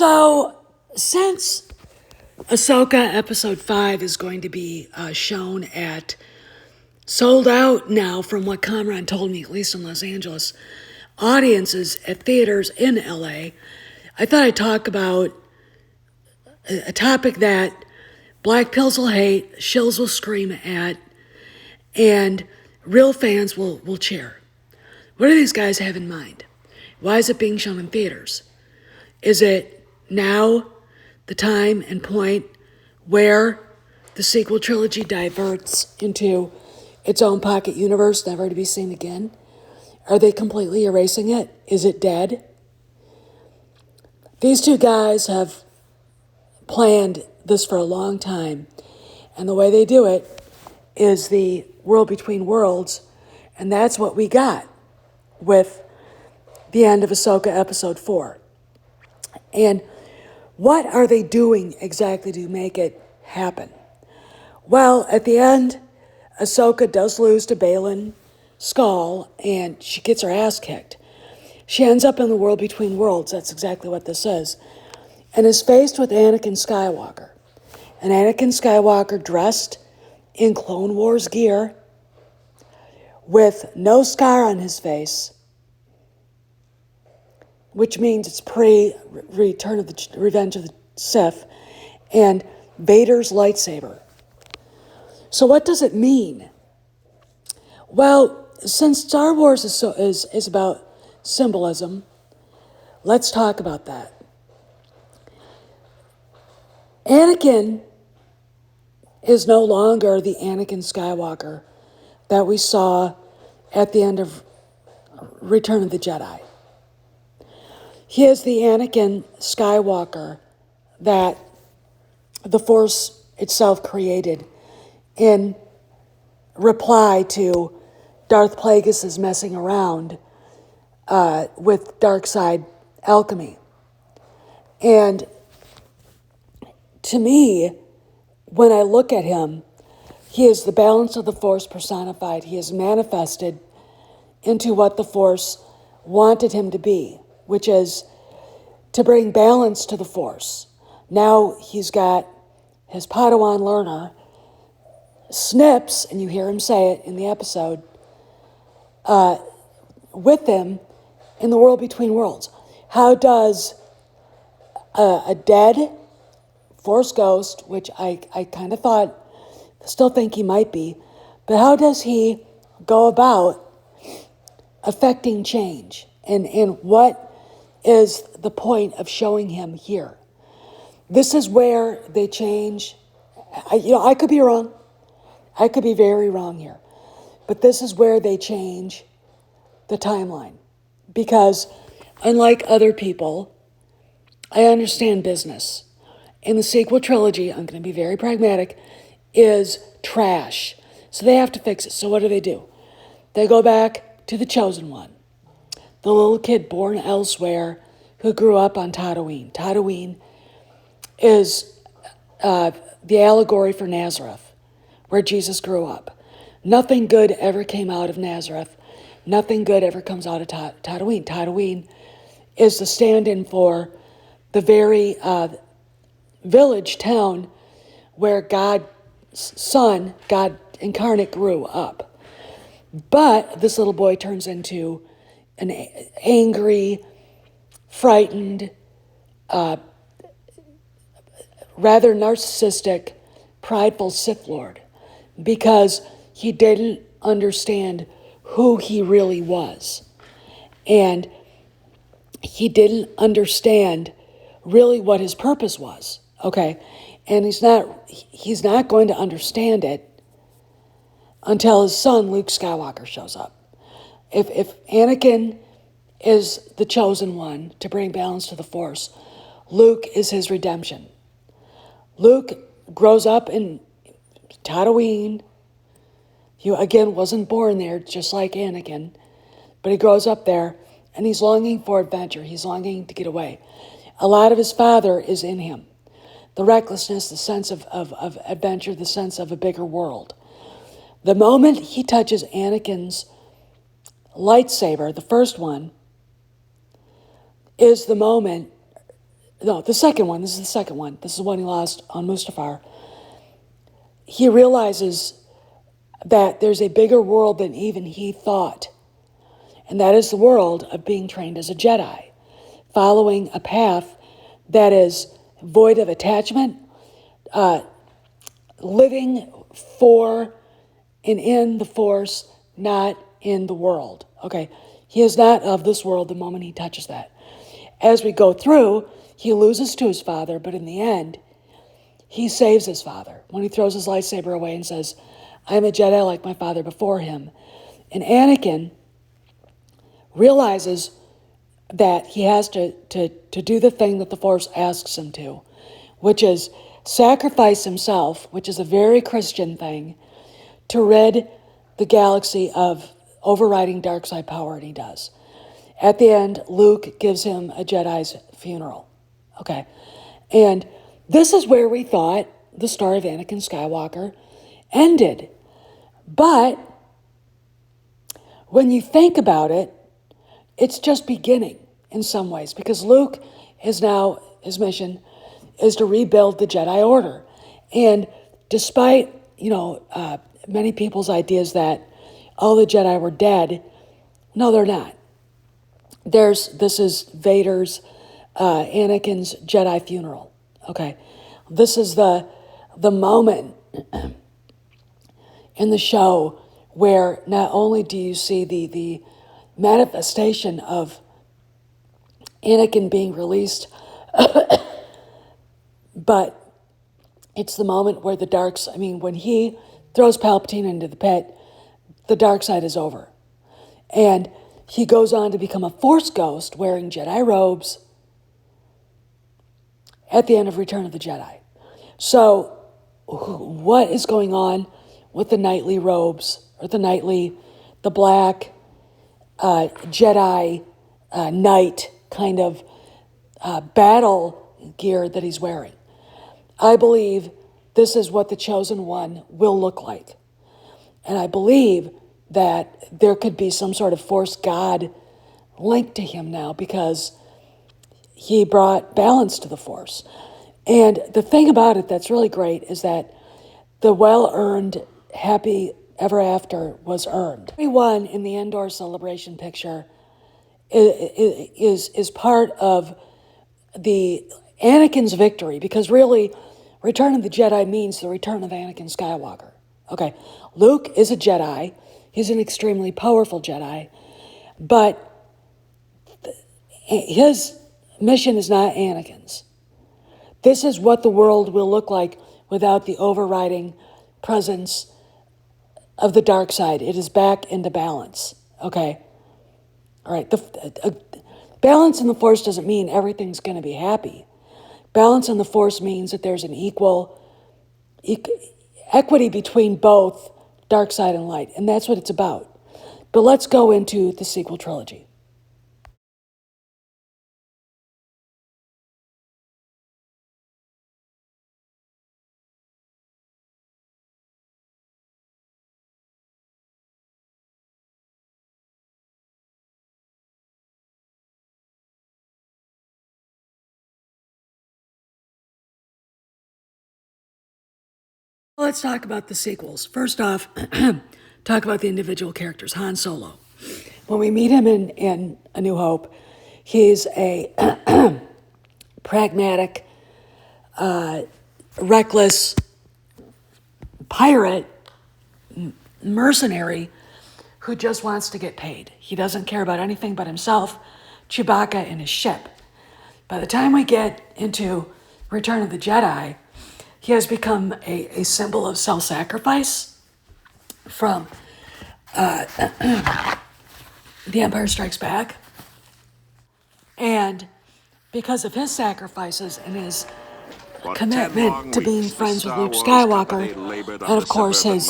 So, since Ahsoka Episode 5 is going to be shown at sold out now, from what Conrad told me, at least in Los Angeles, audiences at theaters in LA, I thought I'd talk about a topic that black pills will hate, shills will scream at, and real fans will cheer. What do these guys have in mind? Why is it being shown in theaters? Is it now the time and point where the sequel trilogy diverts into its own pocket universe, never to be seen again? Are they completely erasing it? Is it dead? These two guys have planned this for a long time, and the way they do it is the world between worlds, and that's what we got with the end of Ahsoka Episode 4. And what are they doing exactly to make it happen? Well, at the end, Ahsoka does lose to Baylan Skoll, and she gets her ass kicked. She ends up in the world between worlds, that's exactly what this is, and is faced with Anakin Skywalker. And Anakin Skywalker, dressed in Clone Wars gear, with no scar on his face, which means it's pre-Return of the Revenge of the Sith, and Vader's lightsaber. So what does it mean? Well, since Star Wars is about symbolism, let's talk about that. Anakin is no longer the Anakin Skywalker that we saw at the end of Return of the Jedi. He is the Anakin Skywalker that the Force itself created in reply to Darth Plagueis' messing around with dark side alchemy. And to me, when I look at him, he is the balance of the Force personified. He is manifested into what the Force wanted him to be, which is to bring balance to the Force. Now he's got his Padawan learner, Snips, and you hear him say it in the episode, with him in the world between worlds. How does a dead Force ghost, which I kind of thought, still think he might be, but how does he go about affecting change? And what is the point of showing him here? This is where they change. I could be wrong. I could be very wrong here. But this is where they change the timeline. Because unlike other people, I understand business. In the sequel trilogy, I'm going to be very pragmatic, is trash. So they have to fix it. So what do? They go back to the Chosen One, the little kid born elsewhere who grew up on Tatooine. Tatooine is the allegory for Nazareth, where Jesus grew up. Nothing good ever came out of Nazareth. Nothing good ever comes out of Tatooine. Tatooine is the stand-in for the very village town where God's Son, God incarnate, grew up. But this little boy turns into an angry, frightened, rather narcissistic, prideful Sith Lord, because he didn't understand who he really was. And he didn't understand really what his purpose was, okay? And he's not going to understand it until his son, Luke Skywalker, shows up. If Anakin is the chosen one to bring balance to the Force, Luke is his redemption. Luke grows up in Tatooine. He, again, wasn't born there, just like Anakin, but he grows up there, and he's longing for adventure. He's longing to get away. A lot of his father is in him. The recklessness, the sense of adventure, the sense of a bigger world. The moment he touches Anakin's lightsaber, the first one, is the moment no, the second one. This is the second one. This is the one he lost on Mustafar. He realizes that there's a bigger world than even he thought. And that is the world of being trained as a Jedi, following a path that is void of attachment, living for and in the Force, not in the world. Okay, he is not of this world the moment he touches that. As we go through, he loses to his father, but in the end, he saves his father when he throws his lightsaber away and says, I am a Jedi like my father before him. And Anakin realizes that he has to do the thing that the Force asks him to, which is sacrifice himself, which is a very Christian thing, to rid the galaxy of overriding dark side power, and he does. At the end, Luke gives him a Jedi's funeral. Okay. And this is where we thought the story of Anakin Skywalker ended. But when you think about it, it's just beginning in some ways, because Luke is now, his mission is to rebuild the Jedi Order. And despite, many people's ideas that all the Jedi were dead, no, they're not. This is Vader's, Anakin's Jedi funeral. Okay. This is the moment in the show where not only do you see the manifestation of Anakin being released, but it's the moment where when he throws Palpatine into the pit, the dark side is over. And he goes on to become a Force ghost wearing Jedi robes at the end of Return of the Jedi. So what is going on with the knightly robes, or the black Jedi knight kind of battle gear that he's wearing? I believe this is what the Chosen One will look like. And I believe that there could be some sort of Force God linked to him now, because he brought balance to the Force. And the thing about it that's really great is that the well-earned happy ever after was earned. Everyone in the Endor celebration picture is part of the Anakin's victory, because really, Return of the Jedi means the return of Anakin Skywalker. Okay, Luke is a Jedi. He's an extremely powerful Jedi, but his mission is not Anakin's. This is what the world will look like without the overriding presence of the dark side. It is back into balance. Okay, all right. Balance in the Force doesn't mean everything's going to be happy. Balance in the Force means that there's an equity between both dark side and light, and that's what it's about. But let's go into the sequel trilogy. Let's talk about the sequels. First off, talk about the individual characters. Han Solo. When we meet him in A New Hope, he's a pragmatic, reckless pirate, mercenary who just wants to get paid. He doesn't care about anything but himself, Chewbacca, and his ship. By the time we get into Return of the Jedi, he has become a symbol of self-sacrifice from The Empire Strikes Back. And because of his sacrifices and his commitment to being friends with Luke Skywalker, and of course his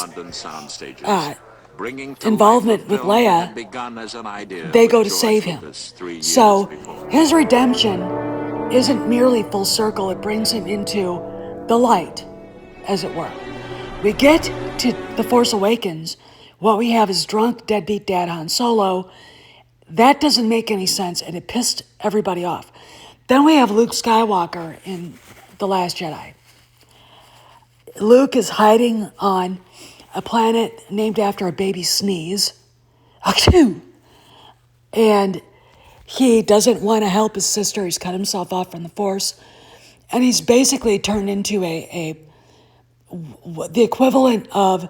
involvement with Leia, they go to save him. So his redemption isn't merely full circle, it brings him into the light, as it were. We get to The Force Awakens, what we have is drunk, deadbeat dad Han Solo. That doesn't make any sense, and it pissed everybody off. Then we have Luke Skywalker in The Last Jedi. Luke is hiding on a planet named after a baby sneeze. Achoo! And he doesn't want to help his sister. He's cut himself off from the Force. And he's basically turned into the equivalent of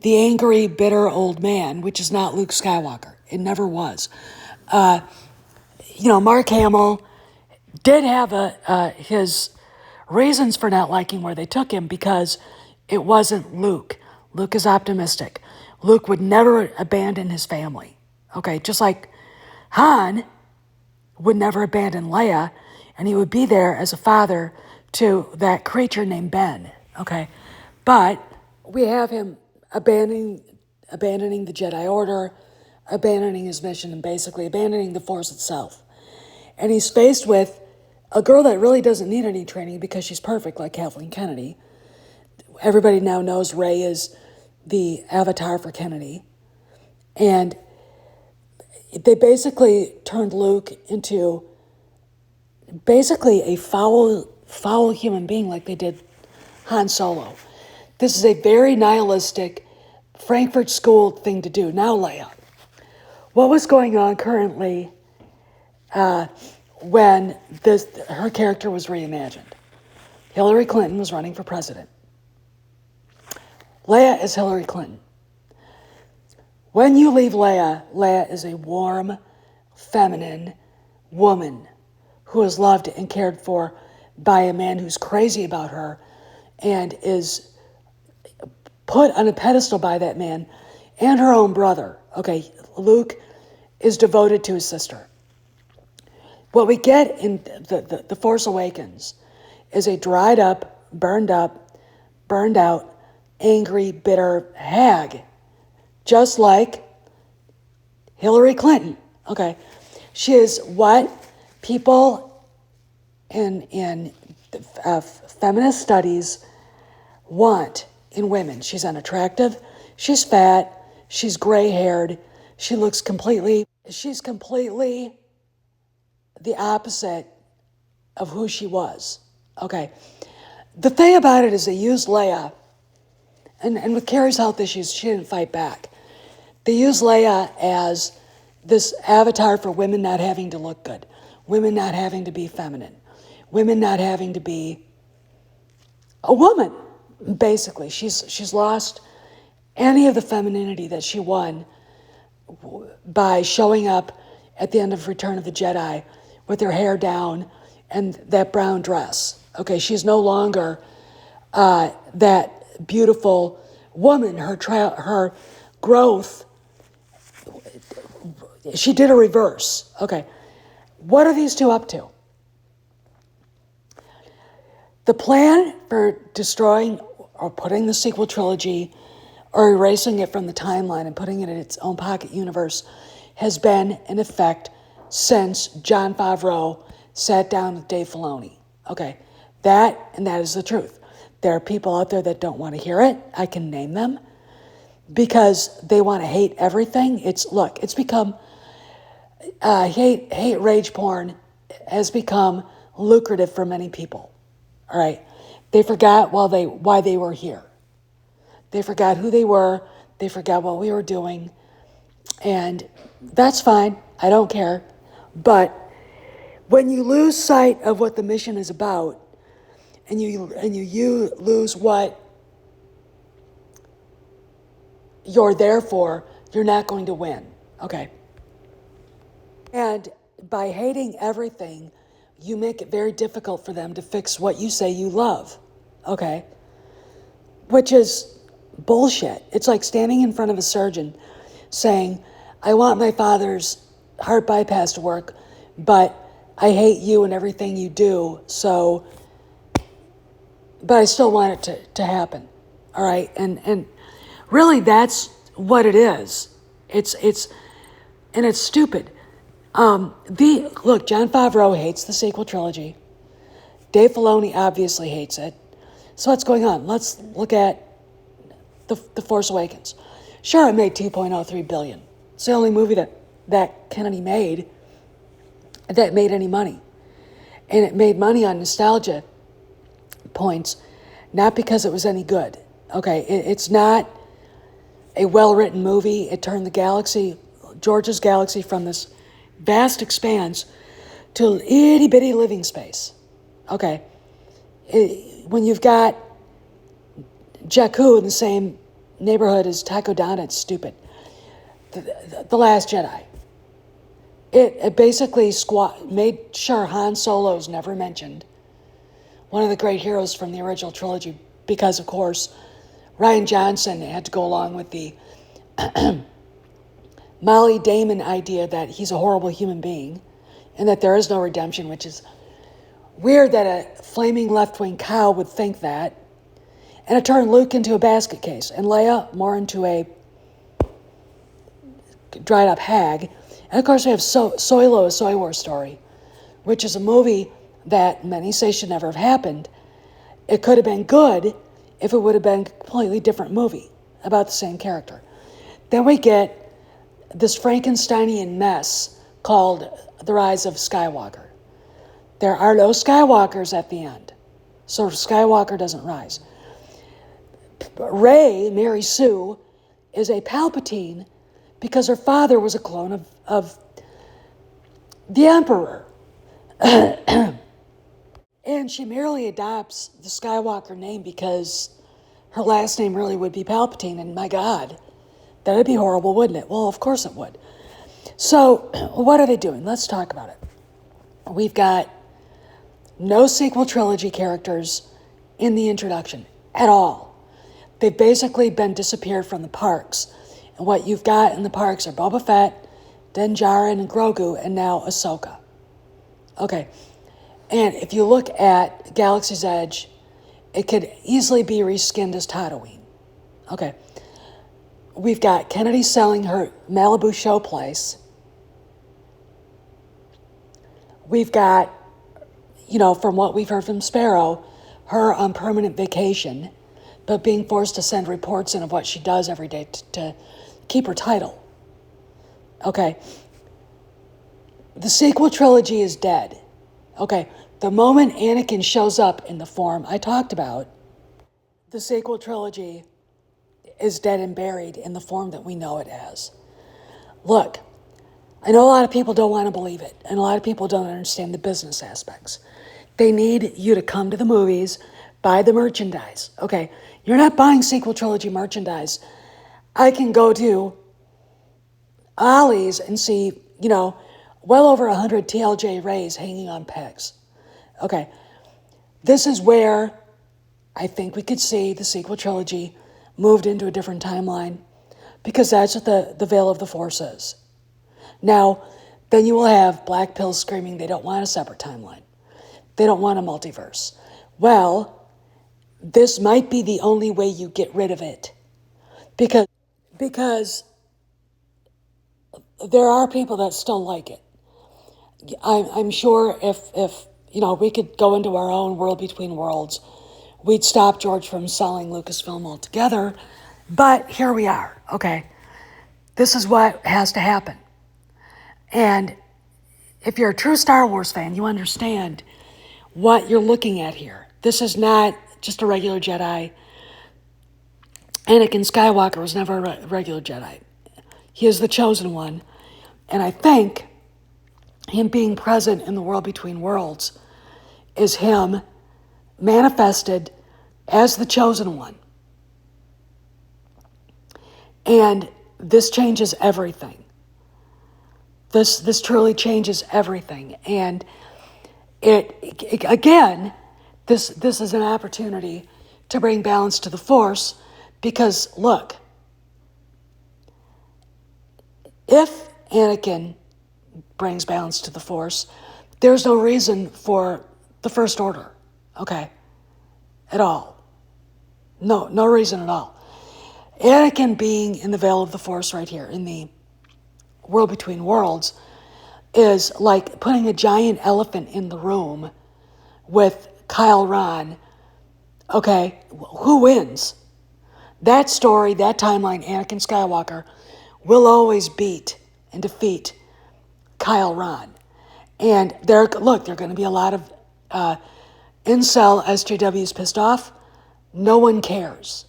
the angry, bitter old man, which is not Luke Skywalker. It never was. Mark Hamill did have his reasons for not liking where they took him because it wasn't Luke. Luke is optimistic. Luke would never abandon his family. Okay, just like Han would never abandon Leia, and he would be there as a father to that creature named Ben. Okay, but we have him abandoning the Jedi Order, abandoning his mission, and basically abandoning the Force itself. And he's faced with a girl that really doesn't need any training because she's perfect, like Kathleen Kennedy. Everybody now knows Rey is the avatar for Kennedy. And they basically turned Luke into basically a foul human being like they did Han Solo. This is a very nihilistic Frankfurt School thing to do. Now, Leia, what was going on currently when her character was reimagined? Hillary Clinton was running for president. Leia is Hillary Clinton. When you leave Leia, Leia is a warm, feminine woman who is loved and cared for by a man who's crazy about her and is put on a pedestal by that man and her own brother. Okay, Luke is devoted to his sister. What we get in the Force Awakens is a dried up, burned out, angry, bitter hag, just like Hillary Clinton. Okay, she is what people in feminist studies want in women. She's unattractive, she's fat, she's gray-haired, she's completely the opposite of who she was. Okay, the thing about it is they used Leia, and with Carrie's health issues, she didn't fight back. They used Leia as this avatar for women not having to look good, women not having to be feminine, women not having to be a woman, basically. She's lost any of the femininity that she won by showing up at the end of Return of the Jedi with her hair down and that brown dress. Okay, she's no longer that beautiful woman. Her growth, she did a reverse. Okay, what are these two up to? The plan for destroying or putting the sequel trilogy or erasing it from the timeline and putting it in its own pocket universe has been in effect since Jon Favreau sat down with Dave Filoni. Okay, that is the truth. There are people out there that don't want to hear it. I can name them because they want to hate everything. It's become hate rage porn has become lucrative for many people. All right, they forgot why they were here. They forgot who they were. They forgot what we were doing, and that's fine. I don't care. But when you lose sight of what the mission is about, and you lose what you're there for, you're not going to win. Okay. And by hating everything, you make it very difficult for them to fix what you say you love. Okay. Which is bullshit. It's like standing in front of a surgeon saying, I want my father's heart bypass to work, but I hate you and everything you do, but I still want it to happen. All right? And really that's what it is. It's stupid. Look, Jon Favreau hates the sequel trilogy. Dave Filoni obviously hates it. So what's going on? Let's look at The Force Awakens. Sure, it made $2.03 billion. It's the only movie that Kennedy made that made any money. And it made money on nostalgia points, not because it was any good. Okay, it's not a well-written movie. It turned George's galaxy, from this vast expanse to an itty-bitty living space. Okay, when you've got Jakku in the same neighborhood as Takodana, it's stupid. The Last Jedi. It basically made sure Han Solo's never mentioned. One of the great heroes from the original trilogy, because, of course, Rian Johnson had to go along with the Molly Damon idea that he's a horrible human being and that there is no redemption, which is weird that a flaming left-wing cow would think that. And it turned Luke into a basket case and Leia more into a dried-up hag. And, of course, we have Solo, A Soy War Story, which is a movie that many say should never have happened. It could have been good if it would have been a completely different movie about the same character. Then we get this Frankensteinian mess called The Rise of Skywalker. There are no Skywalkers at the end, so Skywalker doesn't rise. Rey, Mary Sue, is a Palpatine because her father was a clone of the Emperor. And she merely adopts the Skywalker name because her last name really would be Palpatine, and my God, that'd be horrible, wouldn't it? Well, of course it would. So, what are they doing? Let's talk about it. We've got no sequel trilogy characters in the introduction at all. They've basically been disappeared from the parks. And what you've got in the parks are Boba Fett, Din Djarin, and Grogu, and now Ahsoka. Okay. And if you look at Galaxy's Edge, it could easily be reskinned as Tatooine. Okay. We've got Kennedy selling her Malibu show place. We've got, from what we've heard from Sparrow, her on permanent vacation, but being forced to send reports in of what she does every day to keep her title. Okay. The sequel trilogy is dead. Okay. The moment Anakin shows up in the form I talked about, the sequel trilogy is dead and buried in the form that we know it as. Look, I know a lot of people don't want to believe it, and a lot of people don't understand the business aspects. They need you to come to the movies, buy the merchandise. Okay, you're not buying sequel trilogy merchandise. I can go to Ollie's and see, well over 100 TLJ Rays hanging on pegs. Okay, this is where I think we could see the sequel trilogy moved into a different timeline, because that's what the veil of the Force is. Now, then you will have black pills screaming they don't want a separate timeline. They don't want a multiverse. Well, this might be the only way you get rid of it, because there are people that still like it. I'm sure if we could go into our own world between worlds, we'd stop George from selling Lucasfilm altogether. But here we are, okay? This is what has to happen. And if you're a true Star Wars fan, you understand what you're looking at here. This is not just a regular Jedi. Anakin Skywalker was never a regular Jedi. He is the chosen one. And I think him being present in the world between worlds is him manifested as the chosen one. And this changes everything. This truly changes everything. And it again, this is an opportunity to bring balance to the Force, because look, if Anakin brings balance to the Force, there's no reason for the First Order, okay, at all. No reason at all. Anakin being in the veil of the Force right here, in the world between worlds, is like putting a giant elephant in the room with Kyle Ron. Okay, who wins? That story, that timeline, Anakin Skywalker, will always beat and defeat Kyle Ron. And there are going to be a lot of Incel SJW's pissed off. No one cares.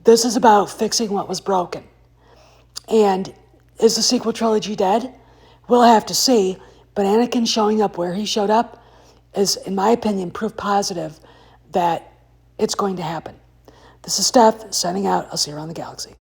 This is about fixing what was broken. And is the sequel trilogy dead? We'll have to see. But Anakin showing up where he showed up is, in my opinion, proof positive that it's going to happen. This is Steph, signing out. I'll see you around the galaxy.